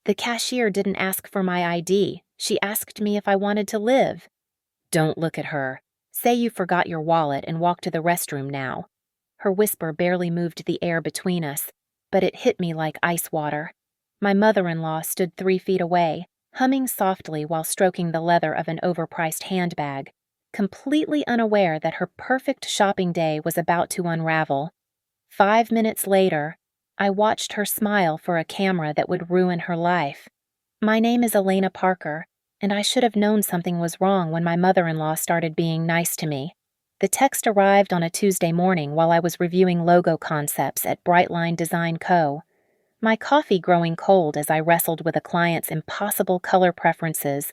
The cashier didn't ask for my ID. She asked me if I wanted to live. Don't look at her. Say you forgot your wallet and walk to the restroom now. Her whisper barely moved the air between us, but it hit me like ice water. My mother-in-law stood 3 feet away, humming softly while stroking the leather of an overpriced handbag, completely unaware that her perfect shopping day was about to unravel. 5 minutes later, I watched her smile for a camera that would ruin her life. My name is Elena Parker, and I should have known something was wrong when my mother-in-law started being nice to me. The text arrived on a Tuesday morning while I was reviewing logo concepts at Brightline Design Co. My coffee growing cold as I wrestled with a client's impossible color preferences.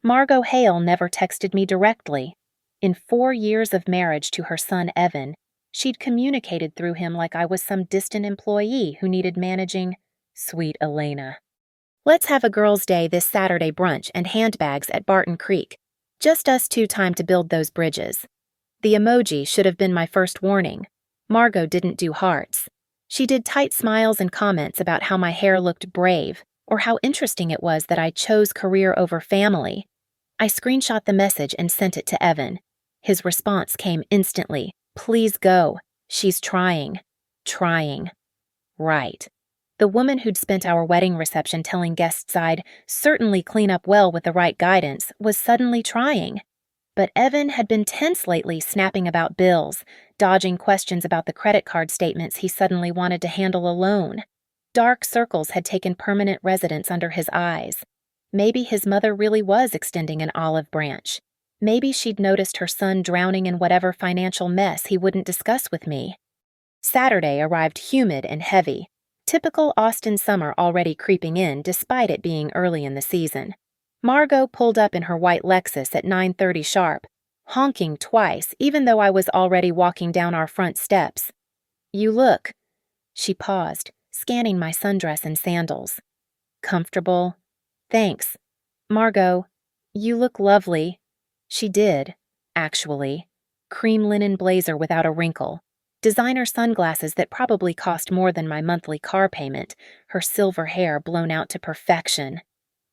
Margot Hale never texted me directly. In 4 years of marriage to her son Evan, she'd communicated through him like I was some distant employee who needed managing. Sweet Elena. Let's have a girls' day this Saturday brunch and handbags at Barton Creek. Just us two, time to build those bridges. The emoji should have been my first warning. Margot didn't do hearts. She did tight smiles and comments about how my hair looked brave, or how interesting it was that I chose career over family. I screenshot the message and sent it to Evan. His response came instantly. Please go. She's trying. Trying. Right. The woman who'd spent our wedding reception telling guests I'd certainly clean up well with the right guidance was suddenly trying. But Evan had been tense lately, snapping about bills, dodging questions about the credit card statements he suddenly wanted to handle alone. Dark circles had taken permanent residence under his eyes. Maybe his mother really was extending an olive branch. Maybe she'd noticed her son drowning in whatever financial mess he wouldn't discuss with me. Saturday arrived humid and heavy. Typical Austin summer already creeping in despite it being early in the season. Margot pulled up in her white Lexus at 9:30 sharp, honking twice even though I was already walking down our front steps. You look. She paused, scanning my sundress and sandals. Comfortable? Thanks. Margot, you look lovely. She did, actually. Cream linen blazer without a wrinkle. Designer sunglasses that probably cost more than my monthly car payment, her silver hair blown out to perfection.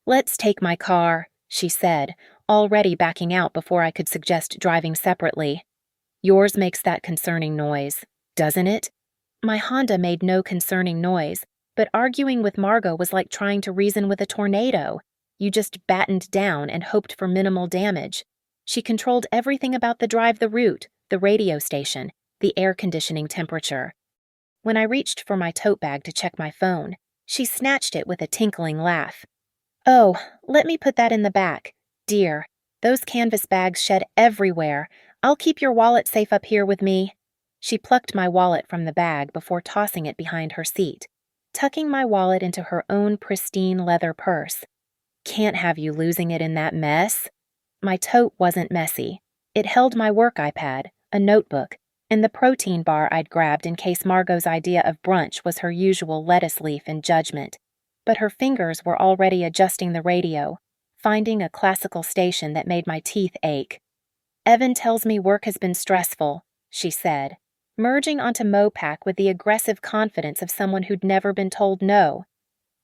Let's take my car, she said, already backing out before I could suggest driving separately. Yours makes that concerning noise, doesn't it? My Honda made no concerning noise, but arguing with Margot was like trying to reason with a tornado. You just battened down and hoped for minimal damage. She controlled everything about the drive, the route, the radio station, the air conditioning temperature. When I reached for my tote bag to check my phone, she snatched it with a tinkling laugh. Oh, let me put that in the back. Dear, those canvas bags shed everywhere. I'll keep your wallet safe up here with me. She plucked my wallet from the bag before tossing it behind her seat, tucking my wallet into her own pristine leather purse. Can't have you losing it in that mess. My tote wasn't messy. It held my work iPad, a notebook, and the protein bar I'd grabbed in case Margot's idea of brunch was her usual lettuce leaf in judgment. But her fingers were already adjusting the radio, finding a classical station that made my teeth ache. Evan tells me work has been stressful, she said, merging onto Mopac with the aggressive confidence of someone who'd never been told no.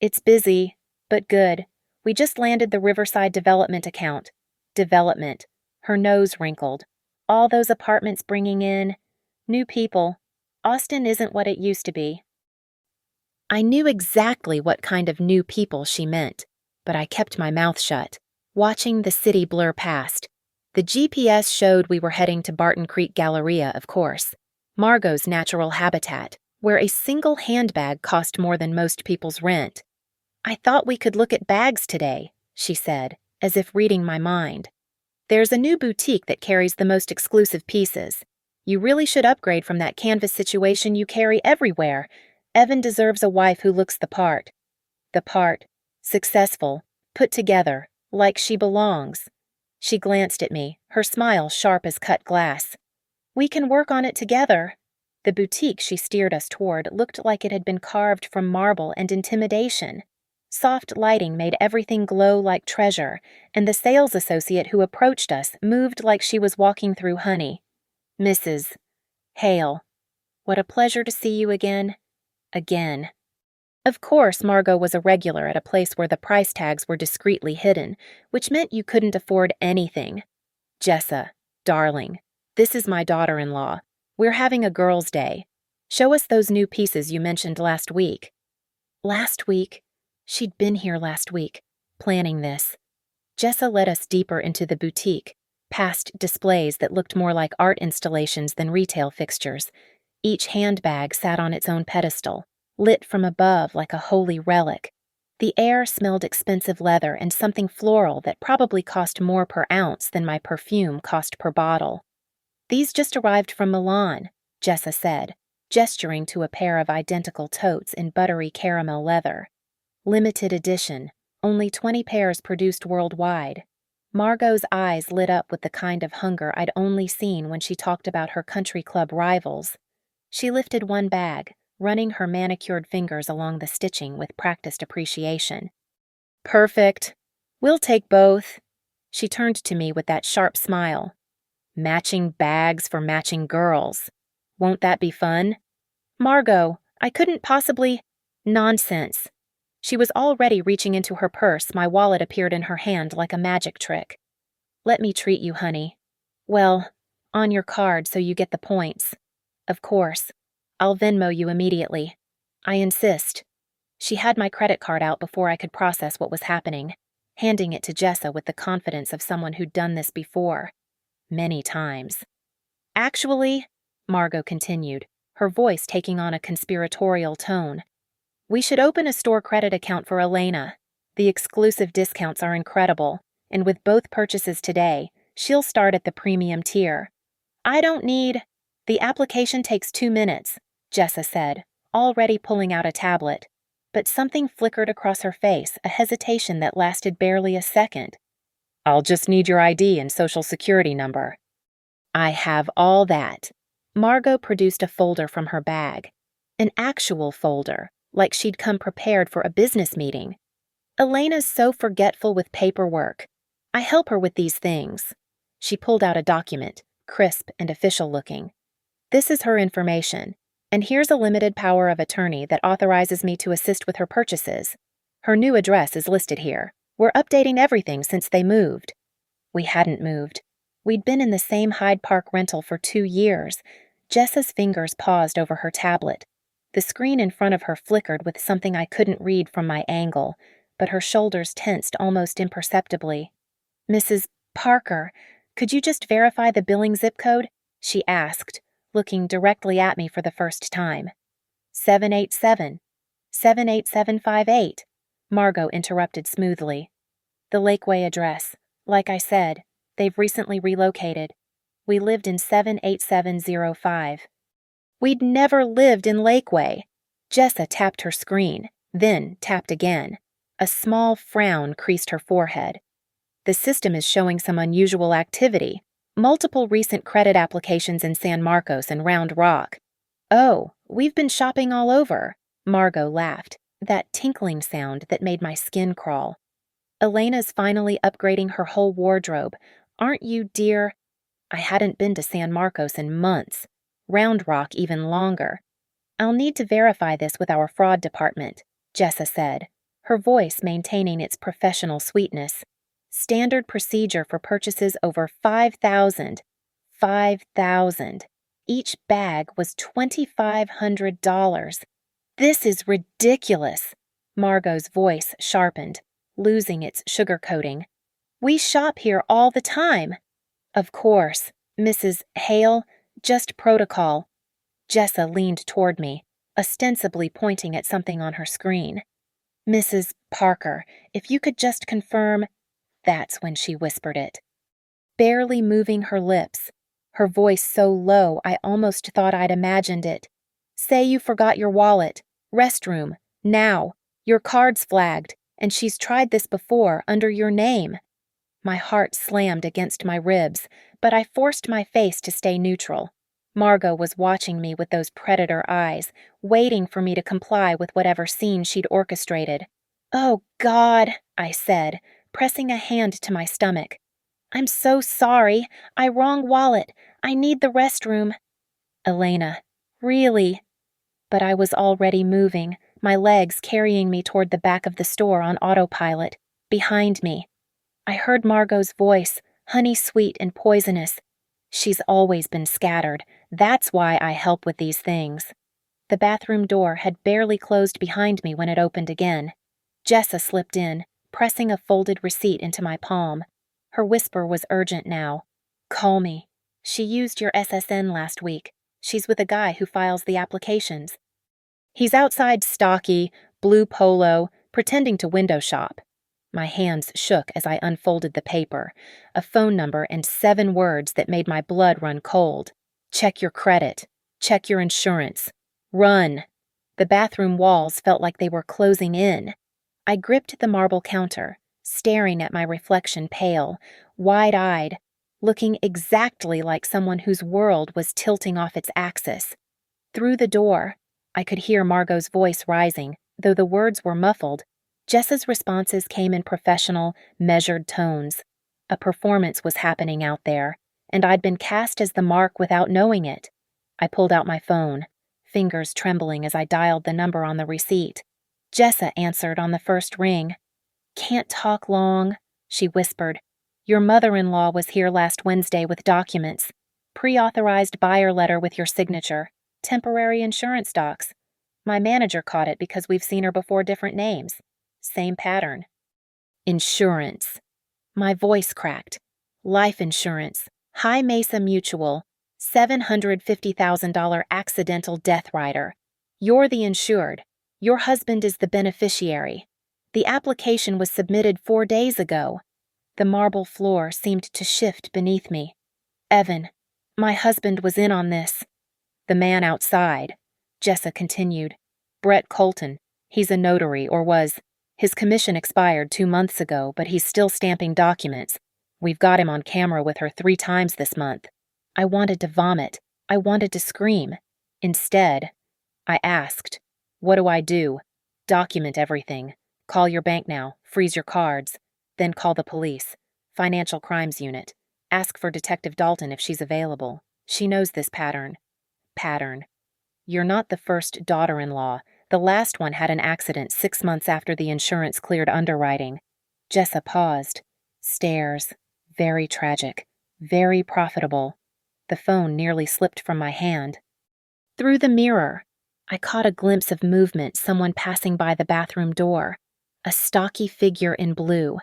It's busy, but good. We just landed the Riverside Development account. Development. Her nose wrinkled. All those apartments bringing in new people. Austin isn't what it used to be. I knew exactly what kind of new people she meant, but I kept my mouth shut, watching the city blur past. The GPS showed we were heading to Barton Creek Galleria, of course, Margot's natural habitat, where a single handbag cost more than most people's rent. I thought we could look at bags today, she said, as if reading my mind. There's a new boutique that carries the most exclusive pieces. You really should upgrade from that canvas situation you carry everywhere. Evan deserves a wife who looks the part. The part. Successful. Put together. Like she belongs. She glanced at me, her smile sharp as cut glass. We can work on it together. The boutique she steered us toward looked like it had been carved from marble and intimidation. Soft lighting made everything glow like treasure, and the sales associate who approached us moved like she was walking through honey. Mrs. Hale. What a pleasure to see you again. Again. Of course, Margot was a regular at a place where the price tags were discreetly hidden, which meant you couldn't afford anything. Jessa, darling, this is my daughter-in-law. We're having a girls' day. Show us those new pieces you mentioned last week. Last week? She'd been here last week, planning this. Jessa led us deeper into the boutique, past displays that looked more like art installations than retail fixtures. Each handbag sat on its own pedestal, lit from above like a holy relic. The air smelled expensive leather and something floral that probably cost more per ounce than my perfume cost per bottle. These just arrived from Milan, Jessa said, gesturing to a pair of identical totes in buttery caramel leather. Limited edition, only 20 pairs produced worldwide. Margot's eyes lit up with the kind of hunger I'd only seen when she talked about her country club rivals. She lifted one bag, running her manicured fingers along the stitching with practiced appreciation. Perfect. We'll take both. She turned to me with that sharp smile. Matching bags for matching girls. Won't that be fun? Margot, I couldn't possibly… Nonsense. She was already reaching into her purse. My wallet appeared in her hand like a magic trick. Let me treat you, honey. Well, on your card so you get the points. Of course. I'll Venmo you immediately. I insist. She had my credit card out before I could process what was happening, handing it to Jessa with the confidence of someone who'd done this before. Many times. Actually, Margot continued, her voice taking on a conspiratorial tone, we should open a store credit account for Elena. The exclusive discounts are incredible, and with both purchases today, she'll start at the premium tier. I don't need… The application takes 2 minutes, Jessa said, already pulling out a tablet. But something flickered across her face, a hesitation that lasted barely a second. I'll just need your ID and social security number. I have all that. Margot produced a folder from her bag. An actual folder, like she'd come prepared for a business meeting. Elena's so forgetful with paperwork. I help her with these things. She pulled out a document, crisp and official-looking. This is her information, and here's a limited power of attorney that authorizes me to assist with her purchases. Her new address is listed here. We're updating everything since they moved. We hadn't moved. We'd been in the same Hyde Park rental for 2 years. Jessa's fingers paused over her tablet. The screen in front of her flickered with something I couldn't read from my angle, but her shoulders tensed almost imperceptibly. Mrs. Parker, could you just verify the billing zip code? She asked, looking directly at me for the first time. 787. 78758. Margot interrupted smoothly. The Lakeway address. Like I said, they've recently relocated. We lived in 78705. We'd never lived in Lakeway. Jessa tapped her screen, then tapped again. A small frown creased her forehead. The system is showing some unusual activity. Multiple recent credit applications in San Marcos and Round Rock. Oh, we've been shopping all over. Margot laughed, that tinkling sound that made my skin crawl. Elena's finally upgrading her whole wardrobe. Aren't you, dear? I hadn't been to San Marcos in months. Round Rock even longer. I'll need to verify this with our fraud department, Jessa said, her voice maintaining its professional sweetness. Standard procedure for purchases over $5,000. $5,000. Each bag was $2,500. This is ridiculous. Margot's voice sharpened, losing its sugarcoating. We shop here all the time. Of course, Mrs. Hale, just protocol. Jessa leaned toward me, ostensibly pointing at something on her screen. Mrs. Parker, if you could just confirm… That's when she whispered it. Barely moving her lips, her voice so low I almost thought I'd imagined it. Say you forgot your wallet. Restroom. Now. Your card's flagged, and she's tried this before under your name. My heart slammed against my ribs, but I forced my face to stay neutral. Margot was watching me with those predator eyes, waiting for me to comply with whatever scene she'd orchestrated. Oh, God, I said, pressing a hand to my stomach. I'm so sorry. Wrong wallet. I need the restroom. Elena, really? But I was already moving, my legs carrying me toward the back of the store on autopilot, behind me. I heard Margot's voice, honey sweet and poisonous. She's always been scattered. That's why I help with these things. The bathroom door had barely closed behind me when it opened again. Jessa slipped in, pressing a folded receipt into my palm. Her whisper was urgent now. Call me. She used your SSN last week. She's with a guy who files the applications. He's outside stocky, blue polo, pretending to window shop. My hands shook as I unfolded the paper, a phone number and 7 words that made my blood run cold. Check your credit. Check your insurance. Run. The bathroom walls felt like they were closing in. I gripped the marble counter, staring at my reflection pale, wide-eyed, looking exactly like someone whose world was tilting off its axis. Through the door, I could hear Margot's voice rising, though the words were muffled. Jessa's responses came in professional, measured tones. A performance was happening out there, and I'd been cast as the mark without knowing it. I pulled out my phone, fingers trembling as I dialed the number on the receipt. Jessa answered on the first ring. Can't talk long, she whispered. Your mother-in-law was here last Wednesday with documents. Pre-authorized buyer letter with your signature. Temporary insurance docs. My manager caught it because we've seen her before different names. Same pattern. Insurance. My voice cracked. Life insurance. High Mesa Mutual. $750,000 accidental death rider. You're the insured. Your husband is the beneficiary. The application was submitted 4 days ago. The marble floor seemed to shift beneath me. Evan, my husband was in on this. The man outside, Jessa continued. Brett Colton. He's a notary, or was. His commission expired 2 months ago, but he's still stamping documents. We've got him on camera with her 3 times this month. I wanted to vomit. I wanted to scream. Instead, I asked, what do I do? Document everything. Call your bank now. Freeze your cards. Then call the police. Financial Crimes Unit. Ask for Detective Dalton if she's available. She knows this pattern. You're not the first daughter-in-law. The last one had an accident 6 months after the insurance cleared underwriting. Jessa paused. Stares. Very tragic. Very profitable. The phone nearly slipped from my hand. Through the mirror, I caught a glimpse of movement, someone passing by the bathroom door. A stocky figure in blue.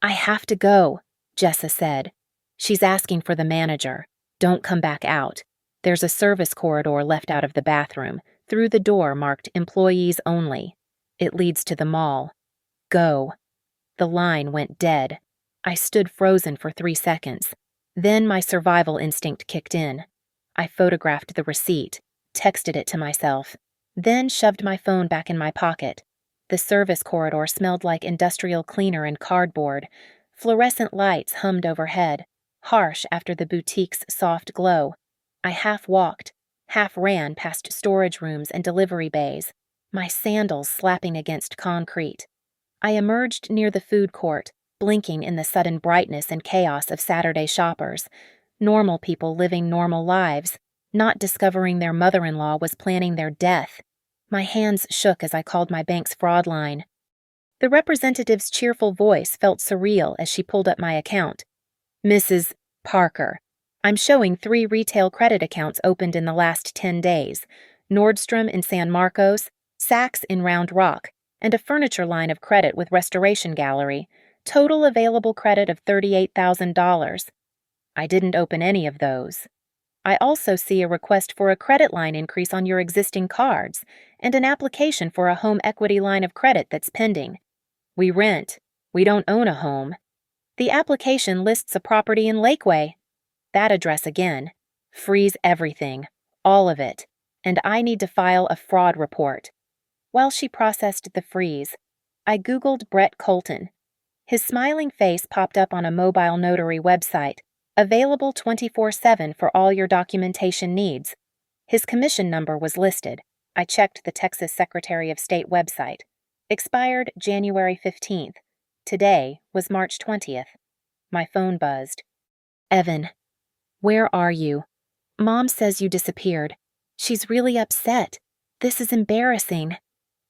I have to go, Jessa said. She's asking for the manager. Don't come back out. There's a service corridor left out of the bathroom, through the door marked Employees Only. It leads to the mall. Go. The line went dead. I stood frozen for 3 seconds. Then my survival instinct kicked in. I photographed the receipt, texted it to myself, then shoved my phone back in my pocket. The service corridor smelled like industrial cleaner and cardboard. Fluorescent lights hummed overhead, harsh after the boutique's soft glow. I half walked, half ran past storage rooms and delivery bays, my sandals slapping against concrete. I emerged near the food court, blinking in the sudden brightness and chaos of Saturday shoppers. Normal people living normal lives, not discovering their mother-in-law was planning their death. My hands shook as I called my bank's fraud line. The representative's cheerful voice felt surreal as she pulled up my account. Mrs. Parker, I'm showing 3 retail credit accounts opened in the last 10 days. Nordstrom in San Marcos, Saks in Round Rock, and a furniture line of credit with Restoration Gallery. Total available credit of $38,000. I didn't open any of those. I also see a request for a credit line increase on your existing cards and an application for a home equity line of credit that's pending. We rent. We don't own a home. The application lists a property in Lakeway. That address again. Freeze everything. All of it. And I need to file a fraud report. While she processed the freeze, I Googled Brett Colton. His smiling face popped up on a mobile notary website, available 24/7 for all your documentation needs. His commission number was listed. I checked the Texas Secretary of State website. Expired January 15th. Today was March 20th. My phone buzzed. Evan, where are you? Mom says you disappeared. She's really upset. This is embarrassing.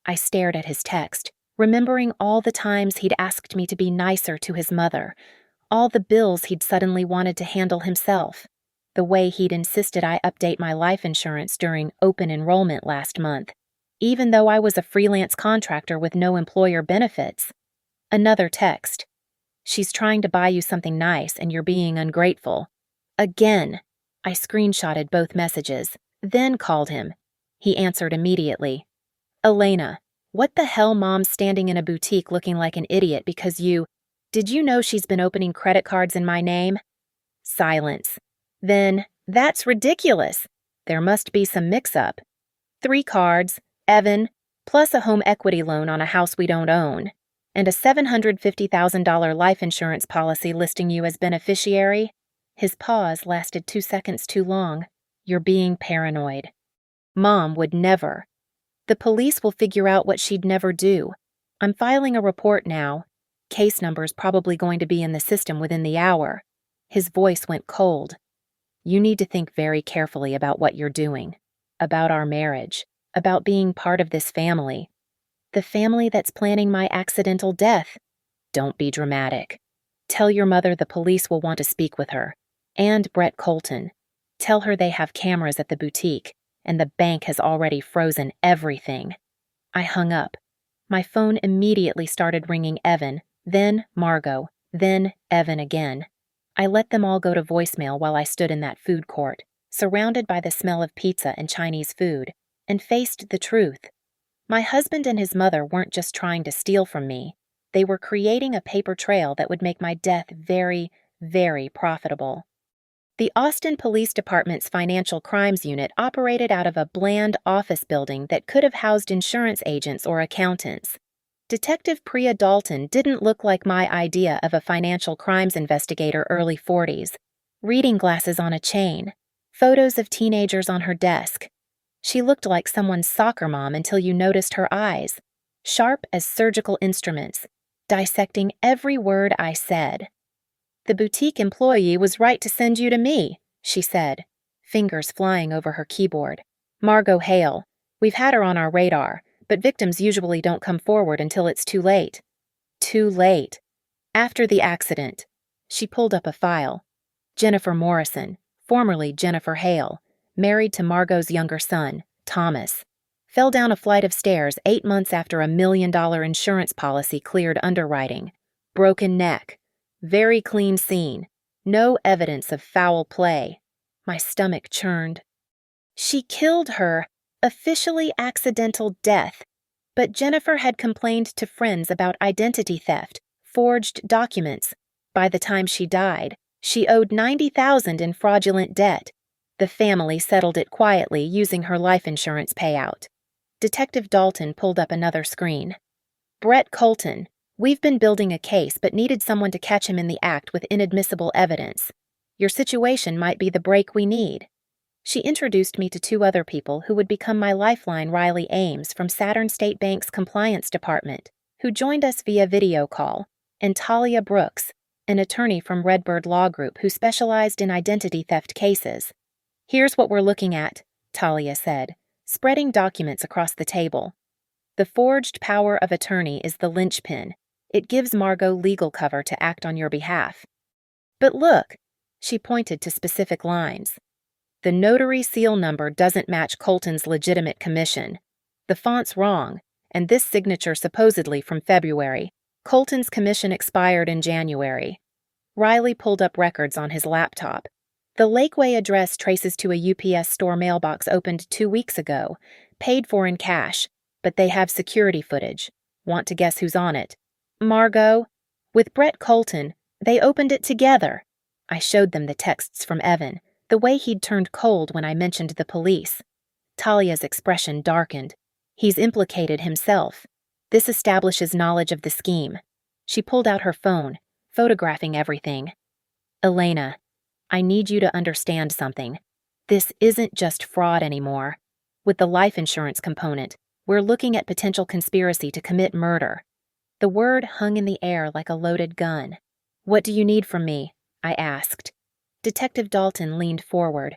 I stared at his text, remembering all the times he'd asked me to be nicer to his mother, all the bills he'd suddenly wanted to handle himself, the way he'd insisted I update my life insurance during open enrollment last month, even though I was a freelance contractor with no employer benefits. Another text. She's trying to buy you something nice and you're being ungrateful. Again. I screenshotted both messages, then called him. He answered immediately. Elena, what the hell, Mom's standing in a boutique looking like an idiot because did you know she's been opening credit cards in my name? Silence. Then, that's ridiculous. There must be some mix-up. 3 cards, Evan, plus a home equity loan on a house we don't own, and a $750,000 life insurance policy listing you as beneficiary. His pause lasted 2 seconds too long. You're being paranoid. Mom would never. The police will figure out what she'd never do. I'm filing a report now. Case number's probably going to be in the system within the hour. His voice went cold. You need to think very carefully about what you're doing, about our marriage, about being part of this family. The family that's planning my accidental death. Don't be dramatic. Tell your mother the police will want to speak with her. And Brett Colton. Tell her they have cameras at the boutique, and the bank has already frozen everything. I hung up. My phone immediately started ringing Evan, then Margot, then Evan again. I let them all go to voicemail while I stood in that food court, surrounded by the smell of pizza and Chinese food, and faced the truth. My husband and his mother weren't just trying to steal from me. They were creating a paper trail that would make my death very, very profitable. The Austin Police Department's Financial Crimes Unit operated out of a bland office building that could have housed insurance agents or accountants. Detective Priya Dalton didn't look like my idea of a financial crimes investigator early 40s. Reading glasses on a chain, photos of teenagers on her desk. She looked like someone's soccer mom until you noticed her eyes, sharp as surgical instruments, dissecting every word I said. The boutique employee was right to send you to me, she said, fingers flying over her keyboard. Margot Hale. We've had her on our radar, but victims usually don't come forward until it's too late. Too late. After the accident. She pulled up a file. Jennifer Morrison, formerly Jennifer Hale, married to Margot's younger son, Thomas. Fell down a flight of stairs 8 months after a $1 million insurance policy cleared underwriting. Broken neck. Very clean scene. No evidence of foul play. My stomach churned. She killed her. Officially accidental death. But Jennifer had complained to friends about identity theft, forged documents. By the time she died, she owed $90,000 in fraudulent debt. The family settled it quietly using her life insurance payout. Detective Dalton pulled up another screen. Brett Colton. We've been building a case but needed someone to catch him in the act with inadmissible evidence. Your situation might be the break we need. She introduced me to 2 other people who would become my lifeline, Riley Ames from Saturn State Bank's compliance department, who joined us via video call, and Talia Brooks, an attorney from Redbird Law Group who specialized in identity theft cases. Here's what we're looking at, Talia said, spreading documents across the table. The forged power of attorney is the linchpin. It gives Margot legal cover to act on your behalf. But look, she pointed to specific lines. The notary seal number doesn't match Colton's legitimate commission. The font's wrong, and this signature supposedly from February. Colton's commission expired in January. Riley pulled up records on his laptop. The Lakeway address traces to a UPS store mailbox opened 2 weeks ago, paid for in cash, but they have security footage. Want to guess who's on it? Margot. With Brett Colton, they opened it together. I showed them the texts from Evan, the way he'd turned cold when I mentioned the police. Talia's expression darkened. He's implicated himself. This establishes knowledge of the scheme. She pulled out her phone, photographing everything. Elena, I need you to understand something. This isn't just fraud anymore. With the life insurance component, we're looking at potential conspiracy to commit murder. The word hung in the air like a loaded gun. What do you need from me? I asked. Detective Dalton leaned forward.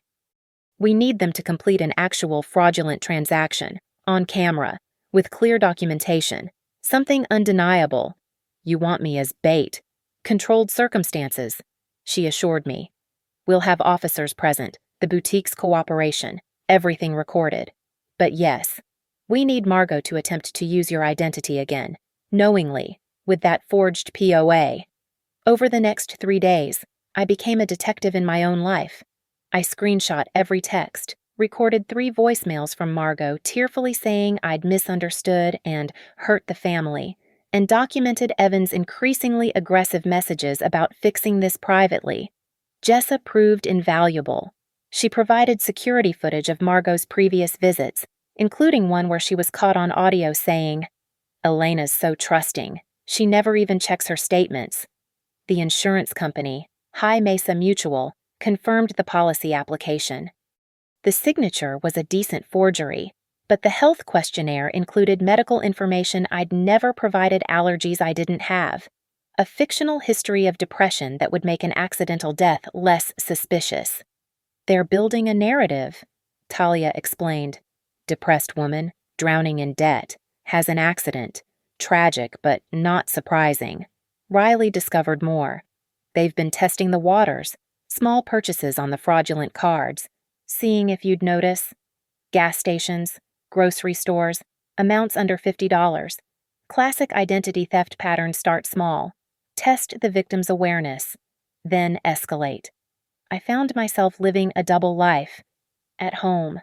We need them to complete an actual fraudulent transaction, on camera, with clear documentation, something undeniable. You want me as bait. Controlled circumstances, she assured me. We'll have officers present, the boutique's cooperation, everything recorded. But yes, we need Margot to attempt to use your identity again, knowingly, with that forged POA. Over the next 3 days, I became a detective in my own life. I screenshot every text, recorded 3 voicemails from Margot tearfully saying I'd misunderstood and hurt the family, and documented Evan's increasingly aggressive messages about fixing this privately. Jessa proved invaluable. She provided security footage of Margot's previous visits, including one where she was caught on audio saying, "Elena's so trusting. She never even checks her statements." The insurance company, High Mesa Mutual, confirmed the policy application. The signature was a decent forgery, but the health questionnaire included medical information I'd never provided allergies I didn't have, a fictional history of depression that would make an accidental death less suspicious. They're building a narrative, Talia explained. Depressed woman, drowning in debt, has an accident. Tragic, but not surprising. Riley discovered more. They've been testing the waters, small purchases on the fraudulent cards, seeing if you'd notice. Gas stations, grocery stores, amounts under $50. Classic identity theft patterns start small. Test the victim's awareness, then escalate. I found myself living a double life. At home,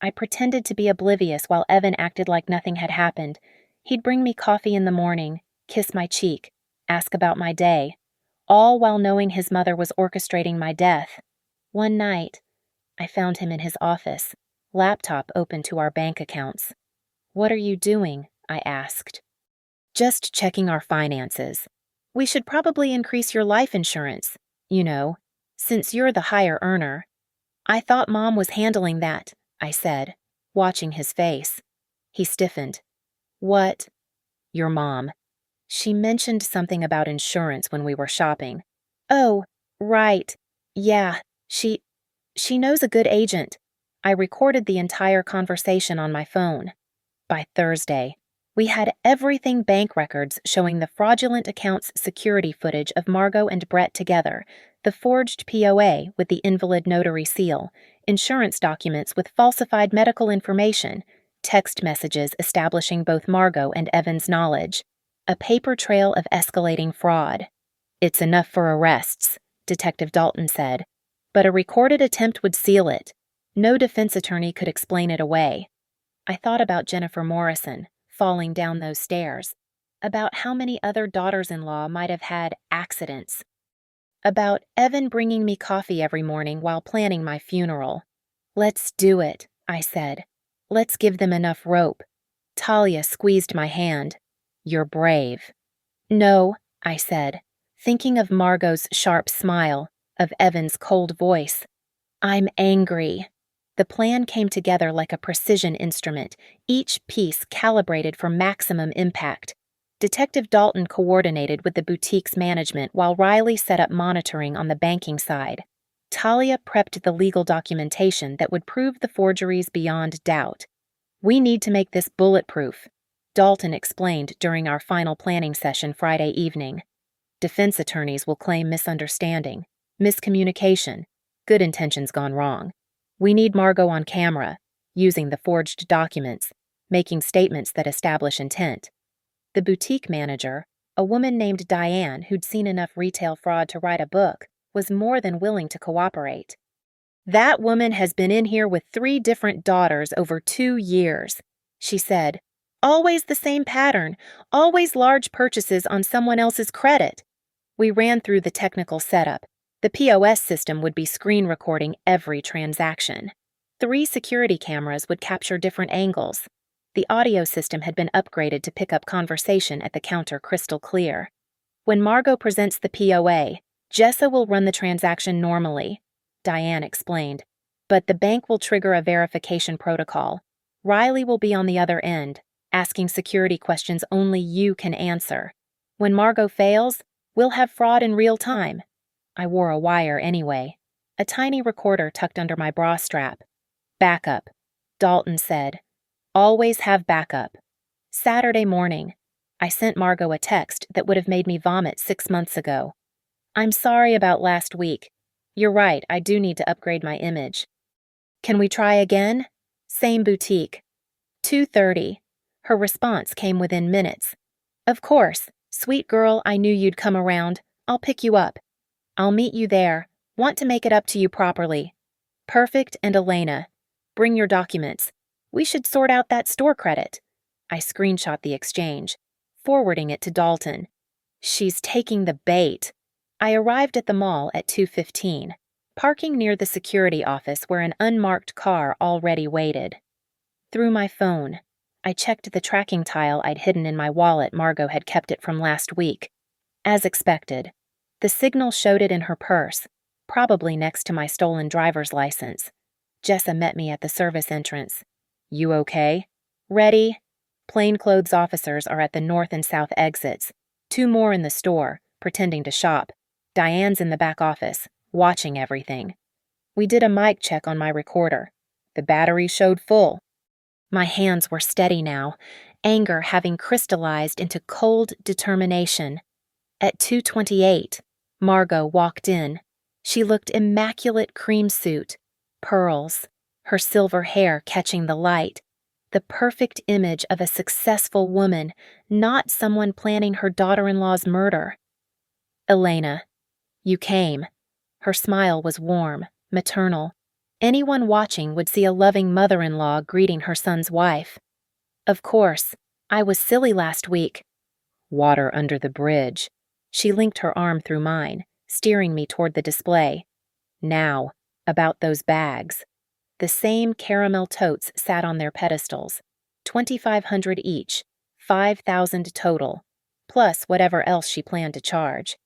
I pretended to be oblivious while Evan acted like nothing had happened. He'd bring me coffee in the morning, kiss my cheek, ask about my day, all while knowing his mother was orchestrating my death. One night, I found him in his office, laptop open to our bank accounts. "What are you doing?" I asked. "Just checking our finances. We should probably increase your life insurance, since you're the higher earner." "I thought Mom was handling that," I said, watching his face. He stiffened. "What?" "Your mom. She mentioned something about insurance when we were shopping." "Oh, right. Yeah, she knows a good agent." I recorded the entire conversation on my phone. By Thursday, we had everything bank records showing the fraudulent account's security footage of Margot and Brett together, the forged POA with the invalid notary seal, insurance documents with falsified medical information, text messages establishing both Margot and Evan's knowledge, a paper trail of escalating fraud. "It's enough for arrests," Detective Dalton said, "but a recorded attempt would seal it. No defense attorney could explain it away." I thought about Jennifer Morrison, falling down those stairs, about how many other daughters-in-law might have had accidents, about Evan bringing me coffee every morning while planning my funeral. "Let's do it," I said. "Let's give them enough rope." Talia squeezed my hand. "You're brave." "No," I said, thinking of Margot's sharp smile, of Evan's cold voice. "I'm angry." The plan came together like a precision instrument, each piece calibrated for maximum impact. Detective Dalton coordinated with the boutique's management while Riley set up monitoring on the banking side. Talia prepped the legal documentation that would prove the forgeries beyond doubt. "We need to make this bulletproof," Dalton explained during our final planning session Friday evening. "Defense attorneys will claim misunderstanding, miscommunication, good intentions gone wrong. We need Margot on camera, using the forged documents, making statements that establish intent." The boutique manager, a woman named Diane who'd seen enough retail fraud to write a book, was more than willing to cooperate. "That woman has been in here with 3 different daughters over 2 years, she said. "Always the same pattern, always large purchases on someone else's credit." We ran through the technical setup. The POS system would be screen recording every transaction. 3 security cameras would capture different angles. The audio system had been upgraded to pick up conversation at the counter crystal clear. "When Margot presents the POA, Jessa will run the transaction normally," Diane explained. "But the bank will trigger a verification protocol. Riley will be on the other end, asking security questions only you can answer. When Margot fails, we'll have fraud in real time." I wore a wire anyway, a tiny recorder tucked under my bra strap. "Backup," Dalton said. "Always have backup. Saturday morning. I sent Margot a text that would have made me vomit 6 months ago. I'm sorry about last week. You're right, I do need to upgrade my image. Can we try again? Same boutique. 2:30. Her response came within minutes. Of course, sweet girl, I knew you'd come around. I'll pick you up. I'll meet you there. Want to make it up to you properly. Perfect and Elena. Bring your documents. We should sort out that store credit. I screenshot the exchange, forwarding it to Dalton. She's taking the bait. I arrived at the mall at 2:15, parking near the security office where an unmarked car already waited. Through my phone, I checked the tracking tile I'd hidden in my wallet. Margot had kept it from last week. As expected, the signal showed it in her purse, probably next to my stolen driver's license. Jessa met me at the service entrance. You okay? Ready? Plainclothes officers are at the north and south exits. 2 more in the store, pretending to shop. Diane's in the back office, watching everything. We did a mic check on my recorder. The battery showed full. My hands were steady now, anger having crystallized into cold determination. At 2:28, Margot walked in. She looked immaculate cream suit, pearls, her silver hair catching the light. The perfect image of a successful woman, not someone planning her daughter-in-law's murder. Elena, you came. Her smile was warm, maternal. Anyone watching would see a loving mother-in-law greeting her son's wife. Of course, I was silly last week. Water under the bridge. She linked her arm through mine, steering me toward the display. Now, about those bags. The same caramel totes sat on their pedestals, $2,500 each, $5,000 total, plus whatever else she planned to charge.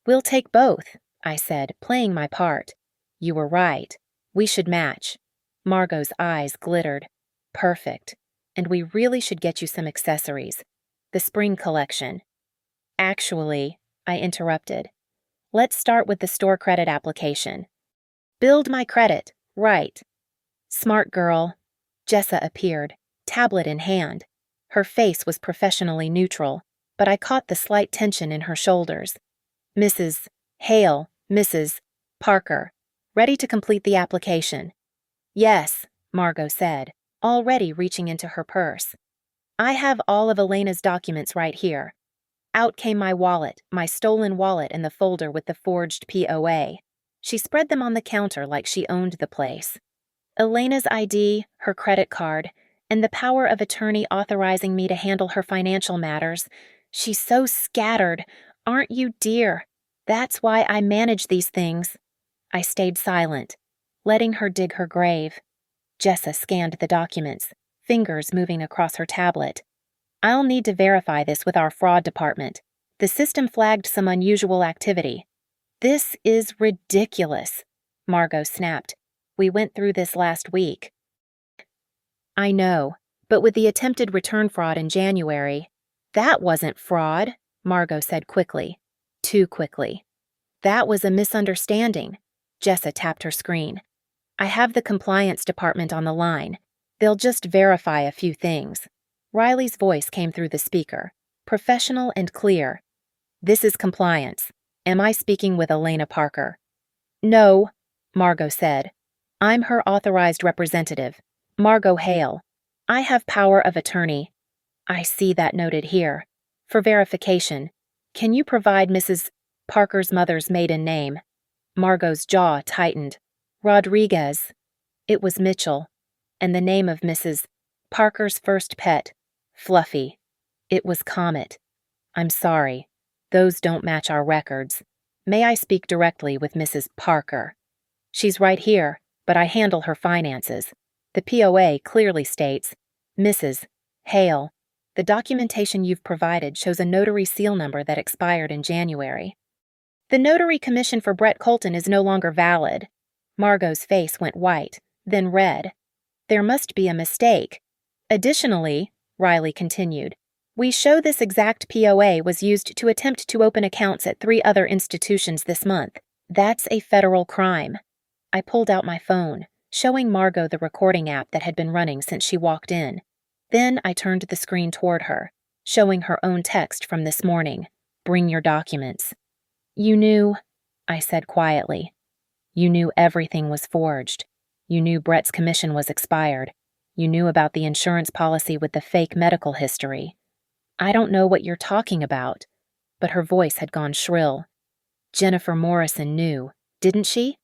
We'll take both, I said, playing my part. You were right. We should match. Margot's eyes glittered. Perfect. And we really should get you some accessories. The spring collection. Actually, I interrupted. Let's start with the store credit application. Build my credit, right. Smart girl. Jessa appeared, tablet in hand. Her face was professionally neutral, but I caught the slight tension in her shoulders. Mrs. Hale, Mrs. Parker. Ready to complete the application. Yes, Margot said, already reaching into her purse. I have all of Elena's documents right here. Out came my wallet, my stolen wallet and the folder with the forged POA. She spread them on the counter like she owned the place. Elena's ID, her credit card, and the power of attorney authorizing me to handle her financial matters. She's so scattered, aren't you, dear? That's why I manage these things. I stayed silent, letting her dig her grave. Jessa scanned the documents, fingers moving across her tablet. I'll need to verify this with our fraud department. The system flagged some unusual activity. This is ridiculous, Margot snapped. We went through this last week. I know, but with the attempted return fraud in January. That wasn't fraud, Margot said quickly. Too quickly. That was a misunderstanding. Jessa tapped her screen. I have the compliance department on the line. They'll just verify a few things. Riley's voice came through the speaker, professional and clear. This is compliance. Am I speaking with Elena Parker? No, Margot said. I'm her authorized representative, Margot Hale. I have power of attorney. I see that noted here. For verification, can you provide Mrs. Parker's mother's maiden name? Margot's jaw tightened. Rodriguez. It was Mitchell. And the name of Mrs. Parker's first pet, Fluffy. It was Comet. I'm sorry. Those don't match our records. May I speak directly with Mrs. Parker? She's right here, but I handle her finances. The POA clearly states, Mrs. Hale. The documentation you've provided shows a notary seal number that expired in January. The notary commission for Brett Colton is no longer valid. Margot's face went white, then red. There must be a mistake. Additionally, Riley continued, we show this exact POA was used to attempt to open accounts at 3 other institutions this month. That's a federal crime. I pulled out my phone, showing Margot the recording app that had been running since she walked in. Then I turned the screen toward her, showing her own text from this morning. Bring your documents. You knew, I said quietly. You knew everything was forged. You knew Brett's commission was expired. You knew about the insurance policy with the fake medical history. I don't know what you're talking about. But her voice had gone shrill. Jennifer Morrison knew, didn't she?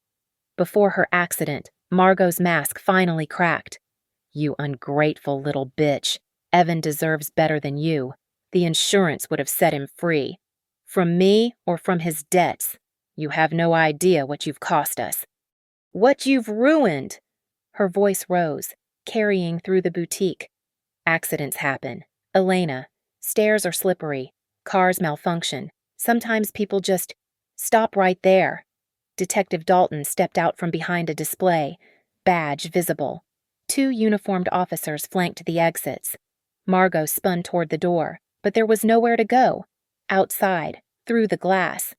Before her accident, Margot's mask finally cracked. You ungrateful little bitch. Evan deserves better than you. The insurance would have set him free. From me or from his debts. You have no idea what you've cost us. What you've ruined! Her voice rose, carrying through the boutique. Accidents happen. Elena, stairs are slippery. Cars malfunction. Sometimes people just stop right there. Detective Dalton stepped out from behind a display, badge visible. 2 uniformed officers flanked the exits. Margot spun toward the door, but there was nowhere to go. Outside, through the glass.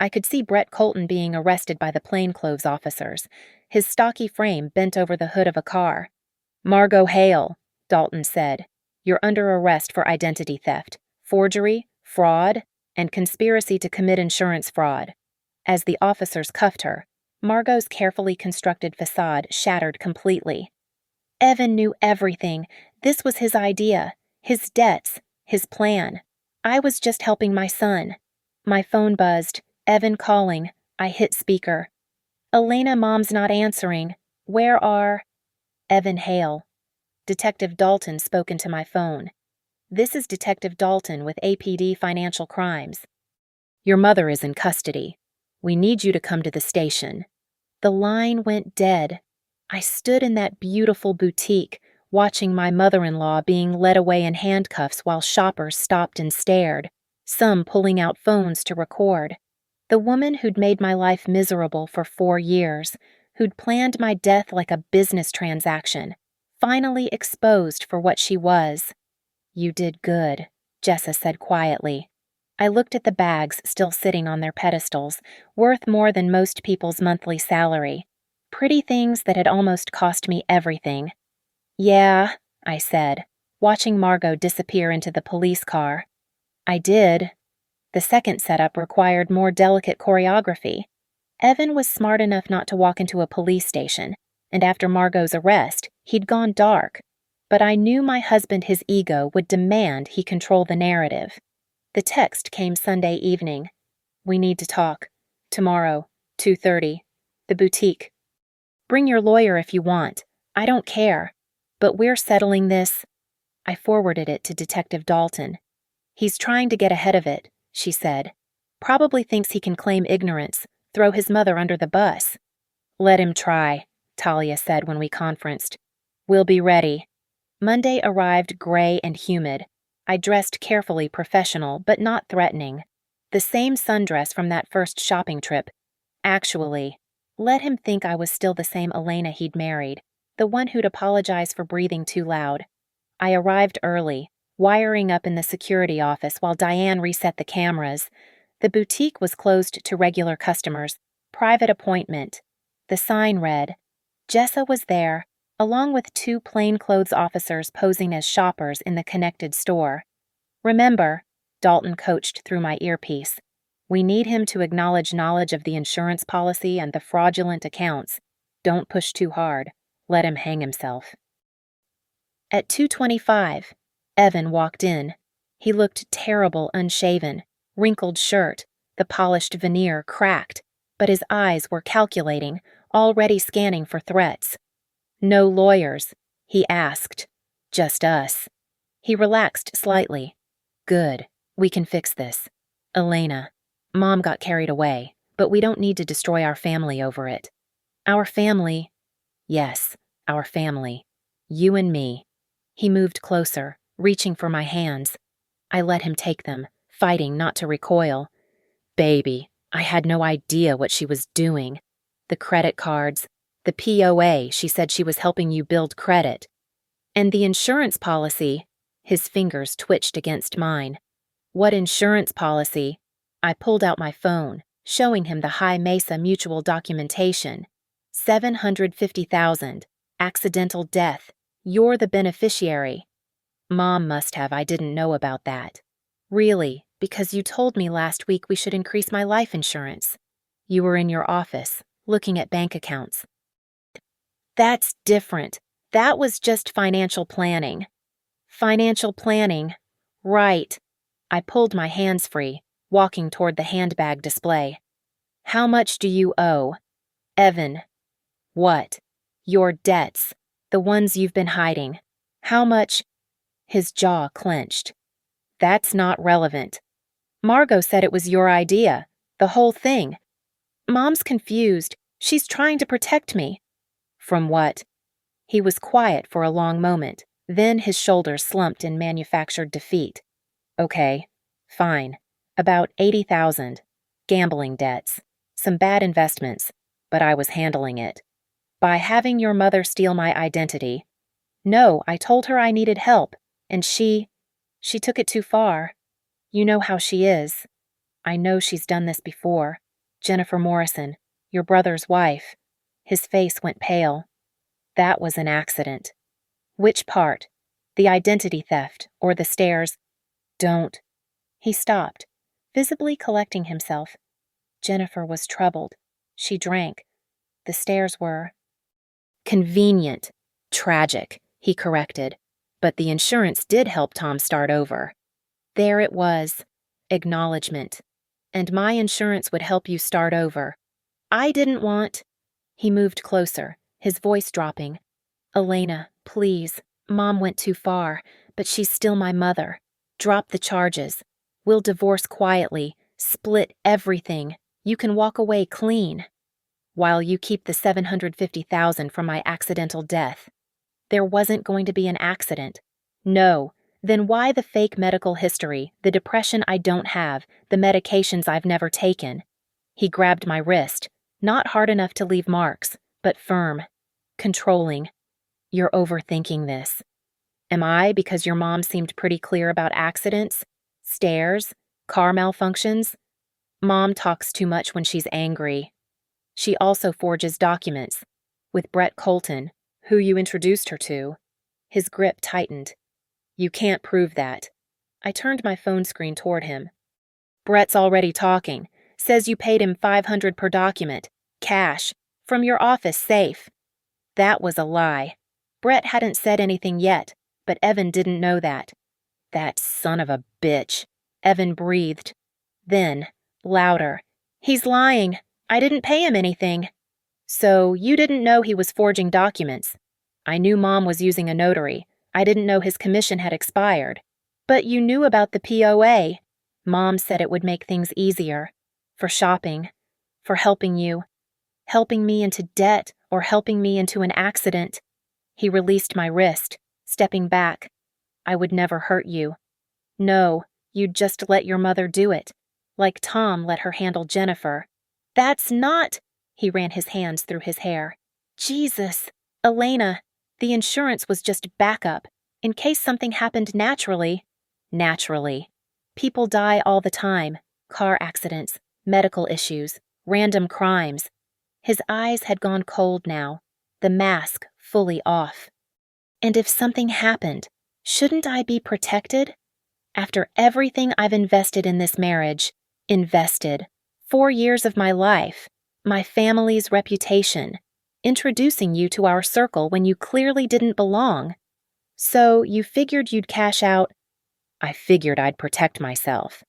I could see Brett Colton being arrested by the plainclothes officers, his stocky frame bent over the hood of a car. Margot Hale, Dalton said. You're under arrest for identity theft, forgery, fraud, and conspiracy to commit insurance fraud. As the officers cuffed her, Margot's carefully constructed facade shattered completely. Evan knew everything. This was his idea, his debts, his plan. I was just helping my son. My phone buzzed. Evan calling. I hit speaker. Elena, Mom's not answering. Where are... Evan Hale. Detective Dalton spoke into my phone. This is Detective Dalton with APD Financial Crimes. Your mother is in custody. We need you to come to the station. The line went dead. I stood in that beautiful boutique, watching my mother-in-law being led away in handcuffs while shoppers stopped and stared, some pulling out phones to record. The woman who'd made my life miserable for 4 years, who'd planned my death like a business transaction, finally exposed for what she was. You did good, Jessa said quietly. I looked at the bags still sitting on their pedestals, worth more than most people's monthly salary. Pretty things that had almost cost me everything. Yeah, I said, watching Margot disappear into the police car. I did. The second setup required more delicate choreography. Evan was smart enough not to walk into a police station, and after Margot's arrest, he'd gone dark. But I knew my husband, his ego, would demand he control the narrative. The text came Sunday evening. We need to talk. Tomorrow, 2:30. The boutique. Bring your lawyer if you want. I don't care. But we're settling this. I forwarded it to Detective Dalton. He's trying to get ahead of it, she said. Probably thinks he can claim ignorance, throw his mother under the bus. Let him try, Talia said when we conferenced. We'll be ready. Monday arrived gray and humid. I dressed carefully professional, but not threatening. The same sundress from that first shopping trip. Actually, let him think I was still the same Elena he'd married, the one who'd apologize for breathing too loud. I arrived early, wiring up in the security office while Diane reset the cameras. The boutique was closed to regular customers. Private appointment. The sign read, Jessa was there, along with 2 plainclothes officers posing as shoppers in the connected store. Remember, Dalton coached through my earpiece, we need him to acknowledge knowledge of the insurance policy and the fraudulent accounts. Don't push too hard. Let him hang himself. At 2:25, Evan walked in. He looked terrible unshaven, wrinkled shirt, the polished veneer cracked, but his eyes were calculating, already scanning for threats. No lawyers, he asked. Just us. He relaxed slightly. Good, we can fix this. Elena, Mom got carried away, but we don't need to destroy our family over it. Our family? Yes, our family. You and me. He moved closer, reaching for my hands. I let him take them, fighting not to recoil. Baby, I had no idea what she was doing. The credit cards, the POA, she said she was helping you build credit. And the insurance policy, his fingers twitched against mine. What insurance policy? I pulled out my phone, showing him the High Mesa Mutual documentation. $750,000, accidental death. You're the beneficiary. Mom must have. I didn't know about that. Really, because you told me last week we should increase my life insurance. You were in your office, looking at bank accounts. That's different. That was just financial planning. Financial planning. Right. I pulled my hands free, walking toward the handbag display. How much do you owe? Evan. What? Your debts. The ones you've been hiding. How much? His jaw clenched. That's not relevant. Margot said it was your idea. The whole thing. Mom's confused. She's trying to protect me. From what? He was quiet for a long moment. Then his shoulders slumped in manufactured defeat. Okay, fine. About 80,000. Gambling debts. Some bad investments. But I was handling it. By having your mother steal my identity. No, I told her I needed help, and she took it too far. You know how she is. I know she's done this before. Jennifer Morrison, your brother's wife. His face went pale. That was an accident. Which part? The identity theft, or the stairs? Don't. He stopped, visibly collecting himself. Jennifer was troubled. She drank. The stairs were convenient. Tragic, he corrected. But the insurance did help Tom start over. There it was. Acknowledgement. And my insurance would help you start over. I didn't want... He moved closer, his voice dropping. Elena, please. Mom went too far, but she's still my mother. Drop the charges. We'll divorce quietly, split everything. You can walk away clean. While you keep the $750,000 from my accidental death. There wasn't going to be an accident. No. Then why the fake medical history, the depression I don't have, the medications I've never taken? He grabbed my wrist, not hard enough to leave marks, but firm. Controlling. You're overthinking this. Am I, because your mom seemed pretty clear about accidents? Stairs? Car malfunctions? Mom talks too much when she's angry. She also forges documents. With Brett Colton, who you introduced her to. His grip tightened. You can't prove that. I turned my phone screen toward him. Brett's already talking. Says you paid him $500 per document. Cash. From your office safe. That was a lie. Brett hadn't said anything yet, but Evan didn't know that. That son of a bitch. Evan breathed. Then, louder. He's lying. I didn't pay him anything. So, you didn't know he was forging documents. I knew Mom was using a notary. I didn't know his commission had expired. But you knew about the POA. Mom said it would make things easier. For shopping. For helping you. Helping me into debt or helping me into an accident. He released my wrist, stepping back. I would never hurt you. No, you'd just let your mother do it. Like Tom let her handle Jennifer. That's not... He ran his hands through his hair. Jesus, Elena, the insurance was just backup, in case something happened naturally. Naturally. People die all the time. Car accidents, medical issues, random crimes. His eyes had gone cold now, the mask fully off. And if something happened, shouldn't I be protected? After everything I've invested in this marriage, 4 years of my life, my family's reputation, introducing you to our circle when you clearly didn't belong. So you figured you'd cash out. I figured I'd protect myself.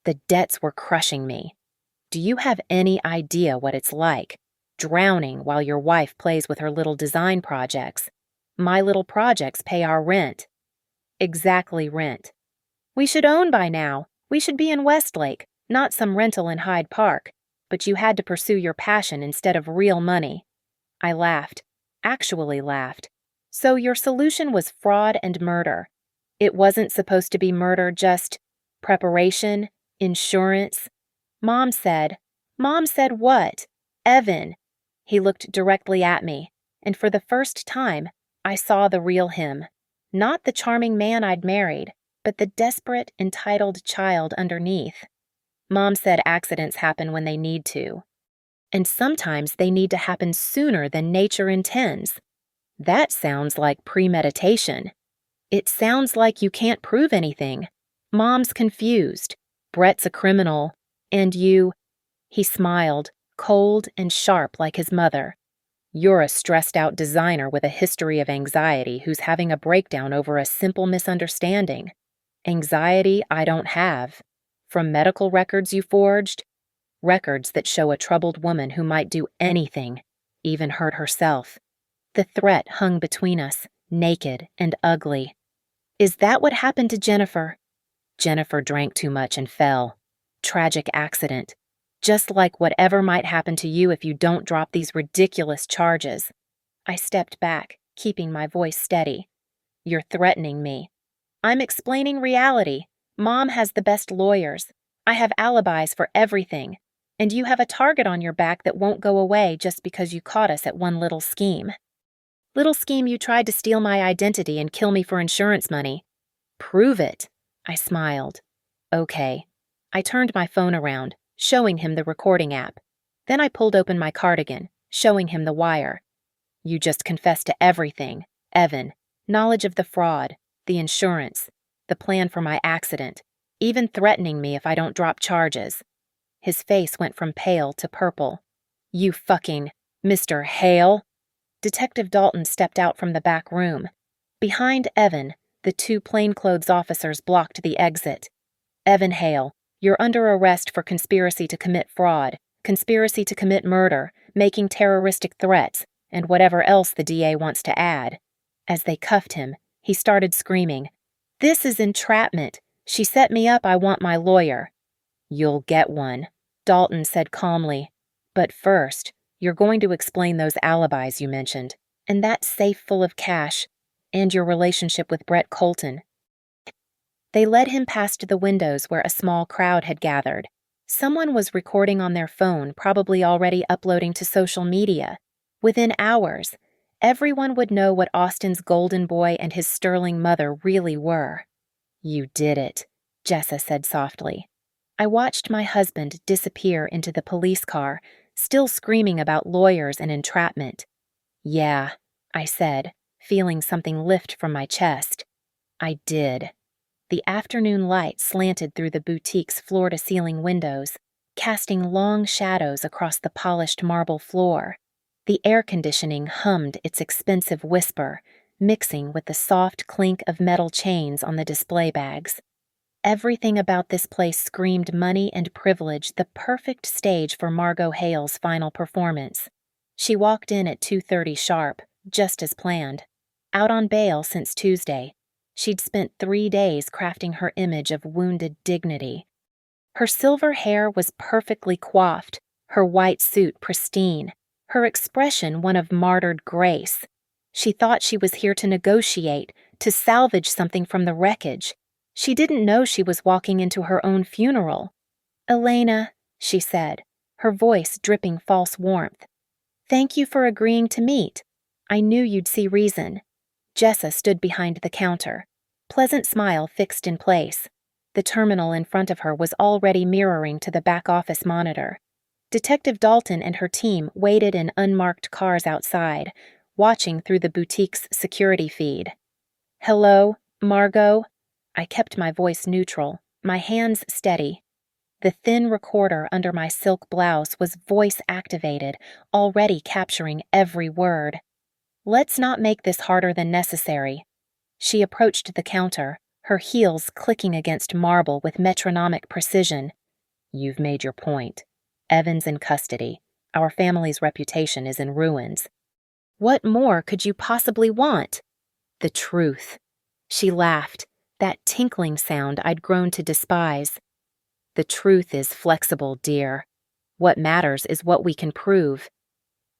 The debts were crushing me. Do you have any idea what it's like? Drowning while your wife plays with her little design projects. My little projects pay our rent. Exactly rent. We should own by now. We should be in Westlake, not some rental in Hyde Park. But you had to pursue your passion instead of real money. I laughed. Actually laughed. So your solution was fraud and murder. It wasn't supposed to be murder, just preparation, insurance. Mom said what? Evan. He looked directly at me, and for the first time, I saw the real him. Not the charming man I'd married, but the desperate, entitled child underneath. Mom said accidents happen when they need to. And sometimes they need to happen sooner than nature intends. That sounds like premeditation. It sounds like you can't prove anything. Mom's confused. Brett's a criminal. And you— He smiled, cold and sharp like his mother. You're a stressed-out designer with a history of anxiety who's having a breakdown over a simple misunderstanding. Anxiety I don't have. From medical records you forged? Records that show a troubled woman who might do anything, even hurt herself. The threat hung between us, naked and ugly. Is that what happened to Jennifer? Jennifer drank too much and fell. Tragic accident. Just like whatever might happen to you if you don't drop these ridiculous charges. I stepped back, keeping my voice steady. You're threatening me. I'm explaining reality. Mom has the best lawyers. I have alibis for everything. And you have a target on your back that won't go away just because you caught us at one little scheme. Little scheme you tried to steal my identity and kill me for insurance money. Prove it. I smiled. Okay. I turned my phone around, showing him the recording app. Then I pulled open my cardigan, showing him the wire. You just confessed to everything, Evan. Knowledge of the fraud, the insurance, the plan for my accident, even threatening me if I don't drop charges. His face went from pale to purple. You fucking— Mr. Hale? Detective Dalton stepped out from the back room. Behind Evan, the two plainclothes officers blocked the exit. Evan Hale, you're under arrest for conspiracy to commit fraud, conspiracy to commit murder, making terroristic threats, and whatever else the DA wants to add. As they cuffed him, he started screaming, This is entrapment. She set me up. I want my lawyer. You'll get one, Dalton said calmly. But first, you're going to explain those alibis you mentioned, and that safe full of cash, and your relationship with Brett Colton. They led him past the windows where a small crowd had gathered. Someone was recording on their phone, probably already uploading to social media. Within hours, everyone would know what Austin's golden boy and his sterling mother really were. You did it, Jessa said softly. I watched my husband disappear into the police car, still screaming about lawyers and entrapment. Yeah, I said, feeling something lift from my chest. I did. The afternoon light slanted through the boutique's floor-to-ceiling windows, casting long shadows across the polished marble floor. The air conditioning hummed its expensive whisper, mixing with the soft clink of metal chains on the display bags. Everything about this place screamed money and privilege, the perfect stage for Margot Hale's final performance. She walked in at 2:30 sharp, just as planned. Out on bail since Tuesday, she'd spent 3 days crafting her image of wounded dignity. Her silver hair was perfectly coiffed, her white suit pristine, her expression one of martyred grace. She thought she was here to negotiate, to salvage something from the wreckage. She didn't know she was walking into her own funeral. Elena, she said, her voice dripping false warmth. Thank you for agreeing to meet. I knew you'd see reason. Jessa stood behind the counter, pleasant smile fixed in place. The terminal in front of her was already mirroring to the back office monitor. Detective Dalton and her team waited in unmarked cars outside, watching through the boutique's security feed. Hello, Margot? I kept my voice neutral, my hands steady. The thin recorder under my silk blouse was voice-activated, already capturing every word. Let's not make this harder than necessary. She approached the counter, her heels clicking against marble with metronomic precision. You've made your point. Evan's in custody. Our family's reputation is in ruins. What more could you possibly want? The truth. She laughed, that tinkling sound I'd grown to despise. The truth is flexible, dear. What matters is what we can prove.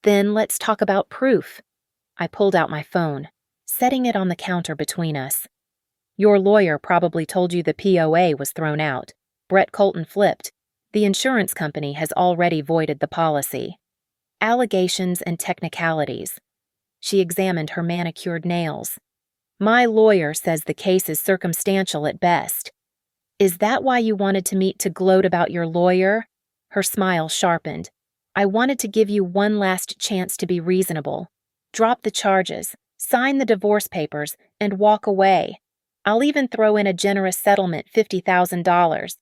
Then let's talk about proof. I pulled out my phone, setting it on the counter between us. Your lawyer probably told you the POA was thrown out. Brett Colton flipped. The insurance company has already voided the policy. Allegations and technicalities. She examined her manicured nails. My lawyer says the case is circumstantial at best. Is that why you wanted to meet to gloat about your lawyer? Her smile sharpened. I wanted to give you one last chance to be reasonable. Drop the charges. sign the divorce papers, and walk away. I'll even throw in a generous settlement, $50,000.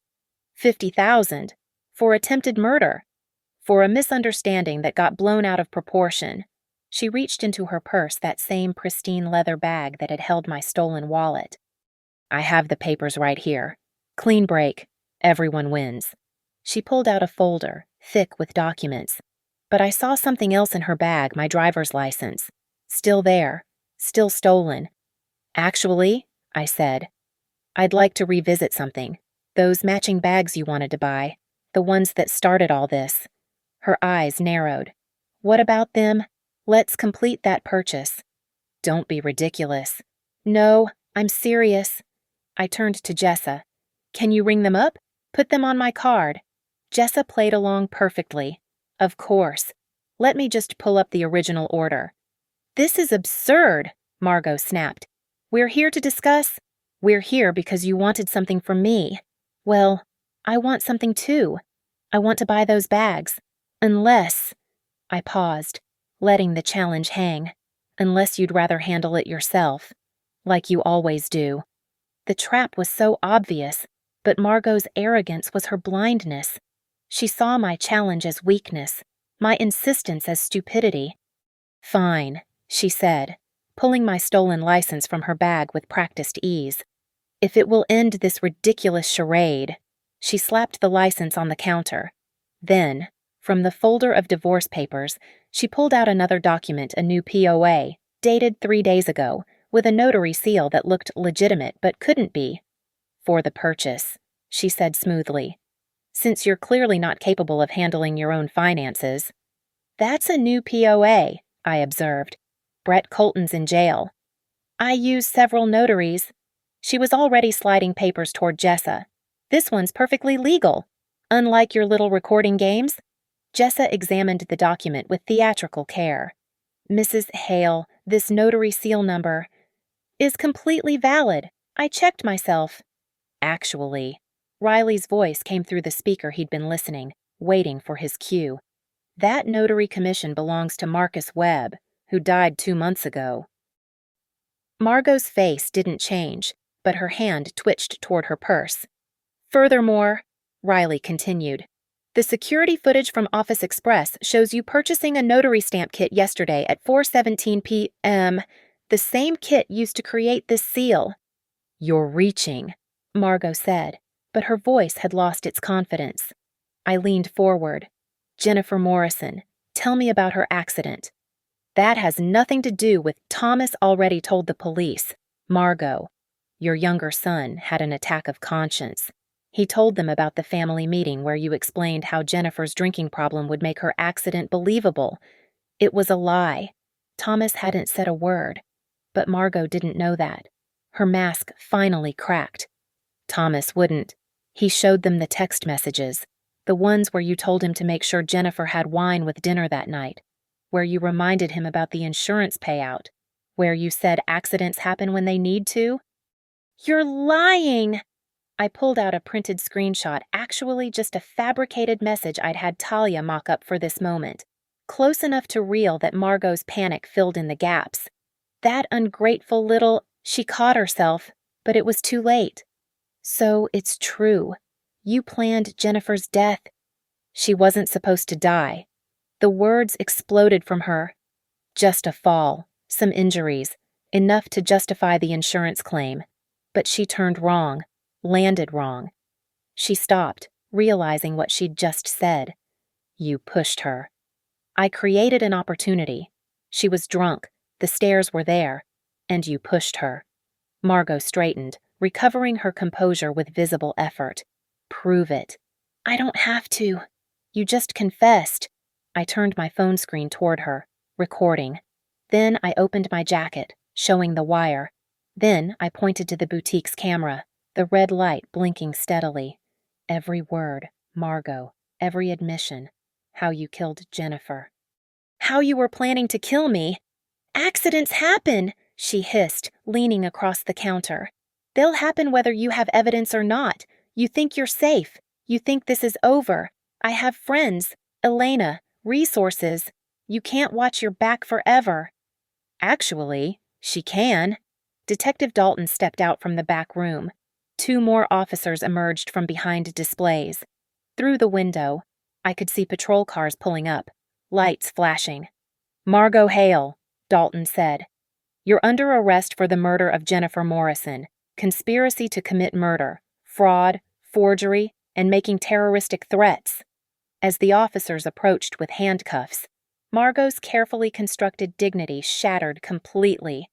$50,000 for attempted murder, for a misunderstanding that got blown out of proportion. She reached into her purse, that same pristine leather bag that had held my stolen wallet. I have the papers right here. Clean break. Everyone wins. She pulled out a folder, thick with documents. But I saw something else in her bag, my driver's license. Still there. Still stolen. Actually, I said, I'd like to revisit something. Those matching bags you wanted to buy. The ones that started all this. Her eyes narrowed. What about them? Let's complete that purchase. Don't be ridiculous. No, I'm serious. I turned to Jessa. Can you ring them up? Put them on my card. Jessa played along perfectly. Of course. Let me just pull up the original order. This is absurd, Margot snapped. We're here to discuss. We're here because you wanted something from me. Well, I want something too. I want to buy those bags. Unless... I paused, letting the challenge hang. Unless you'd rather handle it yourself. Like you always do. The trap was so obvious, but Margot's arrogance was her blindness. She saw my challenge as weakness, my insistence as stupidity. Fine, she said, pulling my stolen license from her bag with practiced ease. If it will end this ridiculous charade. She slapped the license on the counter. Then, from the folder of divorce papers, she pulled out another document, a new POA, dated 3 days ago, with a notary seal that looked legitimate but couldn't be. For the purchase, she said smoothly. Since you're clearly not capable of handling your own finances. That's a new POA, I observed. Brett Colton's in jail. I used several notaries. She was already sliding papers toward Jessa. This one's perfectly legal. Unlike your little recording games. Jessa examined the document with theatrical care. Mrs. Hale, this notary seal number is completely valid. I checked myself. Actually, Riley's voice came through the speaker he'd been listening, waiting for his cue. That notary commission belongs to Marcus Webb, who died 2 months ago. Margot's face didn't change, but her hand twitched toward her purse. Furthermore, Riley continued, the security footage from Office Express shows you purchasing a notary stamp kit yesterday at 4:17 p.m., the same kit used to create this seal. You're reaching, Margot said, but her voice had lost its confidence. I leaned forward. Jennifer Morrison, tell me about her accident. That has nothing to do with Thomas already told the police. Margot, your younger son had an attack of conscience. He told them about the family meeting where you explained how Jennifer's drinking problem would make her accident believable. It was a lie. Thomas hadn't said a word, but Margot didn't know that. Her mask finally cracked. Thomas wouldn't. He showed them the text messages, the ones where you told him to make sure Jennifer had wine with dinner that night, where you reminded him about the insurance payout, where you said accidents happen when they need to. You're lying! I pulled out a printed screenshot, actually just a fabricated message I'd had Talia mock up for this moment, close enough to real that Margot's panic filled in the gaps. That ungrateful little... She caught herself, but it was too late. So it's true. You planned Jennifer's death. She wasn't supposed to die. The words exploded from her. Just a fall, some injuries, enough to justify the insurance claim. But she turned wrong. Landed wrong. She stopped, realizing what she'd just said. You pushed her. I created an opportunity. She was drunk, the stairs were there, and you pushed her. Margot straightened, recovering her composure with visible effort. Prove it. I don't have to. You just confessed. I turned my phone screen toward her, recording. Then I opened my jacket, showing the wire. Then I pointed to the boutique's camera. The red light blinking steadily. Every word, Margot, every admission. How you killed Jennifer. How you were planning to kill me. Accidents happen, she hissed, leaning across the counter. They'll happen whether you have evidence or not. You think you're safe. You think this is over. I have friends, Elena, resources. You can't watch your back forever. Actually, She can. Detective Dalton stepped out from the back room. 2 more officers emerged from behind displays. Through the window, I could see patrol cars pulling up, lights flashing. "Margot Hale," Dalton said. "You're under arrest for the murder of Jennifer Morrison, conspiracy to commit murder, fraud, forgery, and making terroristic threats." As the officers approached with handcuffs, Margot's carefully constructed dignity shattered completely.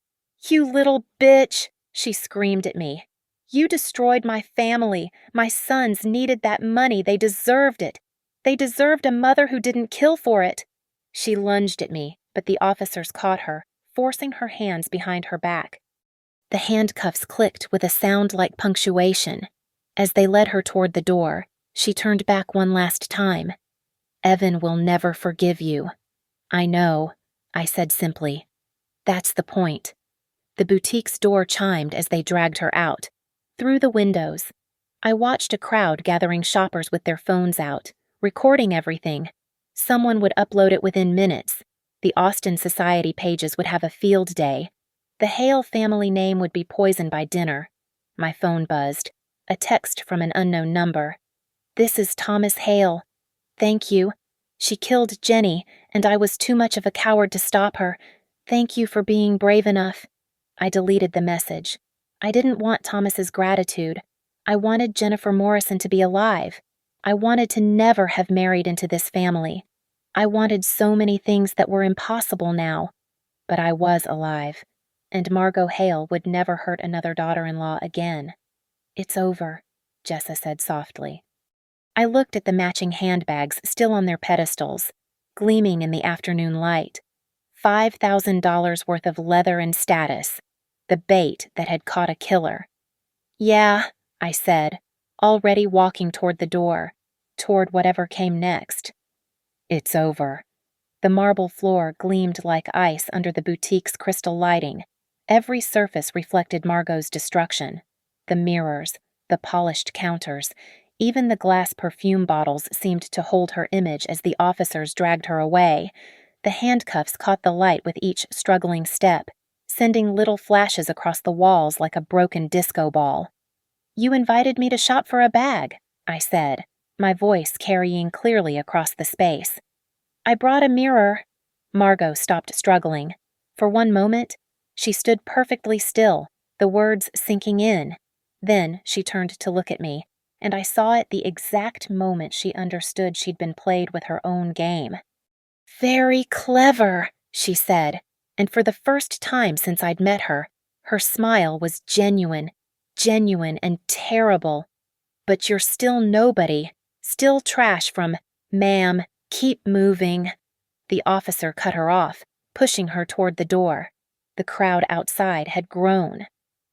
"You little bitch!" she screamed at me. "You destroyed my family. My sons needed that money. They deserved it. They deserved a mother who didn't kill for it." She lunged at me, but the officers caught her, forcing her hands behind her back. The handcuffs clicked with a sound like punctuation. As they led her toward the door, she turned back one last time. "Evan will never forgive you." "I know," I said simply. "That's the point." The boutique's door chimed as they dragged her out. Through the windows, I watched a crowd gathering shoppers with their phones out, recording everything. Someone would upload it within minutes. The Austin Society pages would have a field day. The Hale family name would be poisoned by dinner. My phone buzzed. A text from an unknown number. "This is Thomas Hale. Thank you. She killed Jenny, and I was too much of a coward to stop her. Thank you for being brave enough." I deleted the message. I didn't want Thomas's gratitude. I wanted Jennifer Morrison to be alive. I wanted to never have married into this family. I wanted so many things that were impossible now. But I was alive, and Margot Hale would never hurt another daughter-in-law again. "It's over," Jessa said softly. I looked at the matching handbags still on their pedestals, gleaming in the afternoon light. $5,000 worth of leather and status, the bait that had caught a killer. "Yeah," I said, already walking toward the door, toward whatever came next. "It's over." The marble floor gleamed like ice under the boutique's crystal lighting. Every surface reflected Margot's destruction. The mirrors, the polished counters, even the glass perfume bottles seemed to hold her image as the officers dragged her away. The handcuffs caught the light with each struggling step, sending little flashes across the walls like a broken disco ball. "You invited me to shop for a bag," I said, my voice carrying clearly across the space. "I brought a mirror." Margot stopped struggling. For one moment, she stood perfectly still, the words sinking in. Then she turned to look at me, and I saw at the exact moment she understood she'd been played with her own game. "Very clever," she said, and for the first time since I'd met her, her smile was genuine and terrible. "But you're still nobody, still trash from, 'Ma'am, keep moving.'" The officer cut her off, pushing her toward the door. The crowd outside had grown.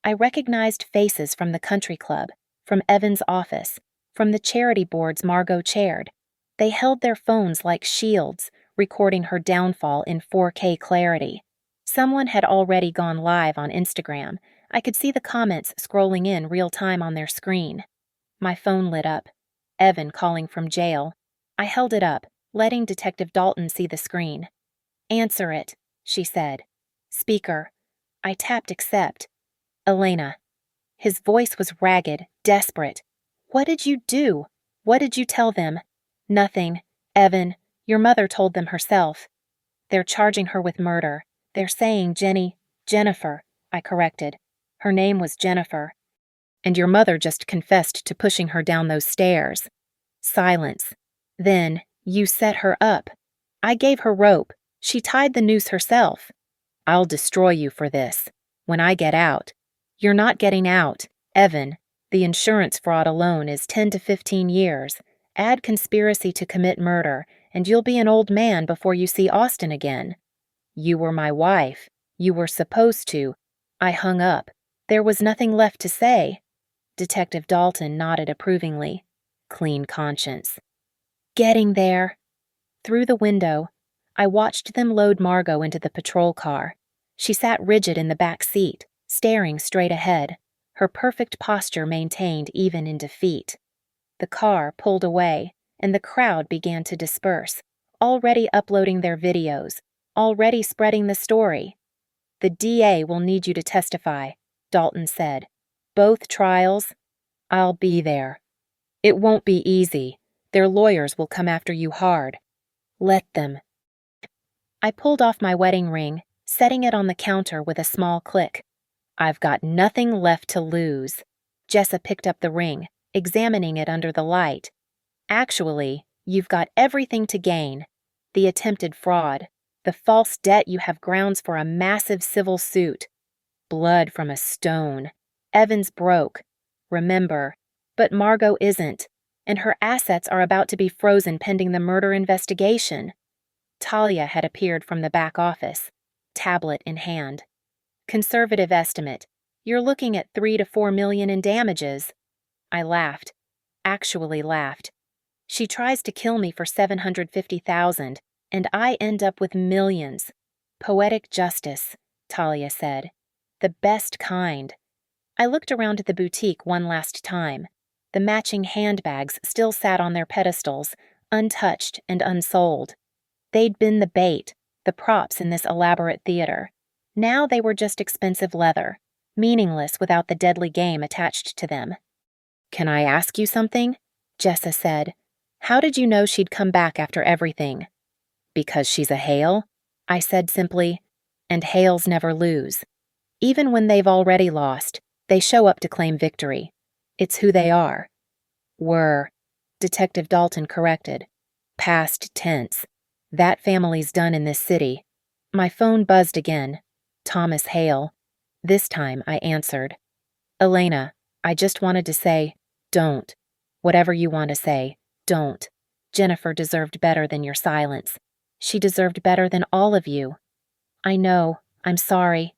I recognized faces from the country club, from Evan's office, from the charity boards Margot chaired. They held their phones like shields, recording her downfall in 4K clarity. Someone had already gone live on Instagram. I could see the comments scrolling in real time on their screen. My phone lit up. Evan calling from jail. I held it up, letting Detective Dalton see the screen. "Answer it," she said. "Speaker." I tapped accept. "Elena." His voice was ragged, desperate. "What did you do? What did you tell them?" "Nothing. Evan, your mother told them herself. They're charging her with murder. They're saying Jennifer," I corrected. "Her name was Jennifer. And your mother just confessed to pushing her down those stairs." Silence. "Then, you set her up. I gave her rope. She tied the noose herself. I'll destroy you for this. When I get out." "You're not getting out. Evan, the insurance fraud alone is 10 to 15 years. Add conspiracy to commit murder, and you'll be an old man before you see Austin again." "You were my wife. You were supposed to." I hung up. There was nothing left to say. Detective Dalton nodded approvingly. Clean conscience. "Getting there." Through the window, I watched them load Margot into the patrol car. She sat rigid in the back seat, staring straight ahead, her perfect posture maintained even in defeat. The car pulled away, and the crowd began to disperse, already uploading their videos, already spreading the story. The DA will need you to testify, Dalton said. Both trials? I'll be there. It won't be easy. Their lawyers will come after you hard. Let them. I pulled off my wedding ring, setting it on the counter with a small click. I've got nothing left to lose. Jessa picked up the ring, examining it under the light. Actually, you've got everything to gain. The attempted fraud, the false debt you have grounds for a massive civil suit. Blood from a stone. Evans broke. Remember, but Margot isn't, and her assets are about to be frozen pending the murder investigation. Talia had appeared from the back office, tablet in hand. Conservative estimate. You're looking at $3 to $4 million in damages. I laughed. Actually laughed. She tries to kill me for $750,000, and I end up with millions. Poetic justice, Talia said. The best kind. I looked around at the boutique one last time. The matching handbags still sat on their pedestals, untouched and unsold. They'd been the bait, the props in this elaborate theater. Now they were just expensive leather, meaningless without the deadly game attached to them. Can I ask you something? Jessa said. How did you know she'd come back after everything? Because she's a Hale, I said simply, and Hales never lose. Even when they've already lost, they show up to claim victory. It's who they are. Were, Detective Dalton corrected. Past tense. That family's done in this city. My phone buzzed again. Thomas Hale. This time I answered. Elena, I just wanted to say, don't. Whatever you want to say, don't. Jennifer deserved better than your silence. She deserved better than all of you. I know, I'm sorry.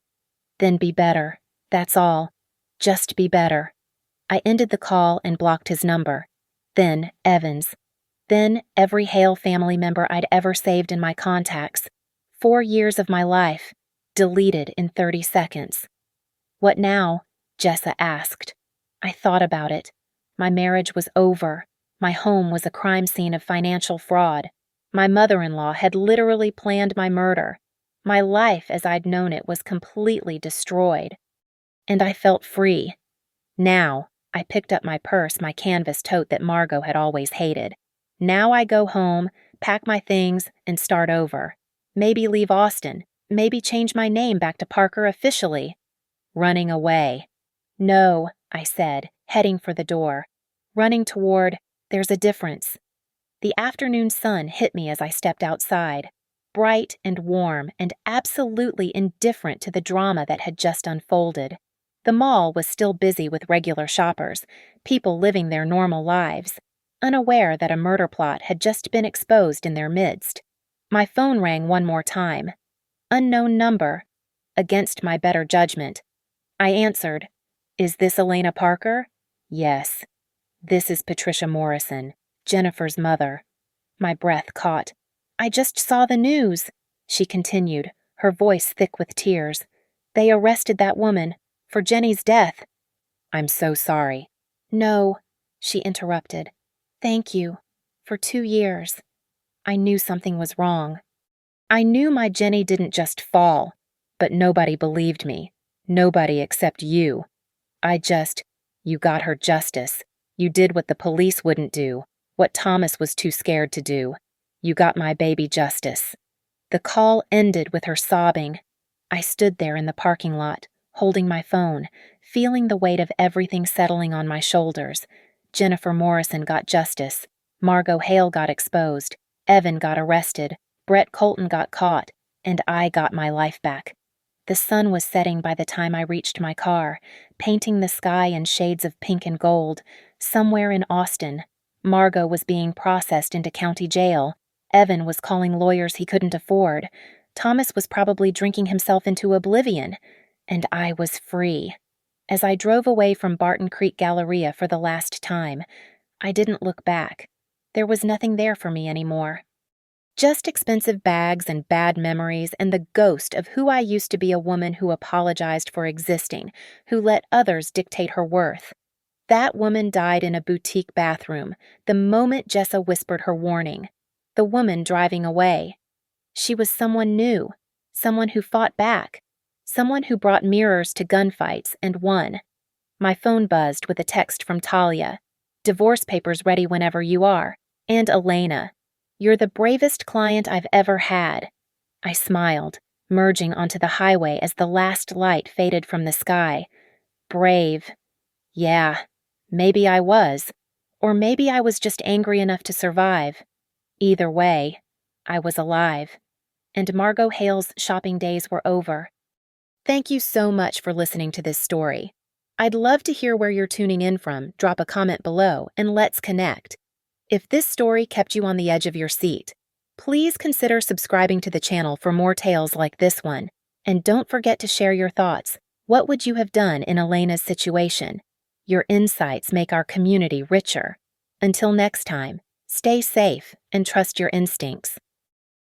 Then be better. That's all. Just be better. I ended the call and blocked his number. Then Evans. Then every Hale family member I'd ever saved in my contacts. 4 years of my life. Deleted in 30 seconds. What now? Jessa asked. I thought about it. My marriage was over. My home was a crime scene of financial fraud. My mother-in-law had literally planned my murder. My life as I'd known it was completely destroyed. And I felt free. Now, I picked up my purse, my canvas tote that Margot had always hated. Now I go home, pack my things, and start over. Maybe leave Austin. Maybe change my name back to Parker officially. Running away. No, I said, heading for the door. Running toward, there's a difference. The afternoon sun hit me as I stepped outside, bright and warm and absolutely indifferent to the drama that had just unfolded. The mall was still busy with regular shoppers, people living their normal lives, unaware that a murder plot had just been exposed in their midst. My phone rang one more time. Unknown number. Against my better judgment. I answered. Is this Elena Parker? Yes. This is Patricia Morrison, Jennifer's mother. My breath caught. I just saw the news, she continued, her voice thick with tears. They arrested that woman, for Jenny's death. I'm so sorry. No, she interrupted. Thank you. For 2 years. I knew something was wrong. I knew my Jenny didn't just fall, but nobody believed me. Nobody except you. You got her justice. You did what the police wouldn't do, what Thomas was too scared to do. You got my baby justice. The call ended with her sobbing. I stood there in the parking lot, holding my phone, feeling the weight of everything settling on my shoulders. Jennifer Morrison got justice. Margot Hale got exposed. Evan got arrested. Brett Colton got caught. And I got my life back. The sun was setting by the time I reached my car, painting the sky in shades of pink and gold. Somewhere in Austin, Margot was being processed into county jail. Evan was calling lawyers he couldn't afford. Thomas was probably drinking himself into oblivion. And I was free. As I drove away from Barton Creek Galleria for the last time, I didn't look back. There was nothing there for me anymore. Just expensive bags and bad memories and the ghost of who I used to be, a woman who apologized for existing, who let others dictate her worth. That woman died in a boutique bathroom the moment Jessa whispered her warning. The woman driving away. She was someone new, someone who fought back. Someone who brought mirrors to gunfights and won. My phone buzzed with a text from Talia. Divorce papers ready whenever you are. And Elena. You're the bravest client I've ever had. I smiled, merging onto the highway as the last light faded from the sky. Brave. Yeah, maybe I was. Or maybe I was just angry enough to survive. Either way, I was alive. And Margot Hale's shopping days were over. Thank you so much for listening to this story. I'd love to hear where you're tuning in from. Drop a comment below and let's connect. If this story kept you on the edge of your seat, please consider subscribing to the channel for more tales like this one. And don't forget to share your thoughts. What would you have done in Elena's situation? Your insights make our community richer. Until next time, stay safe and trust your instincts.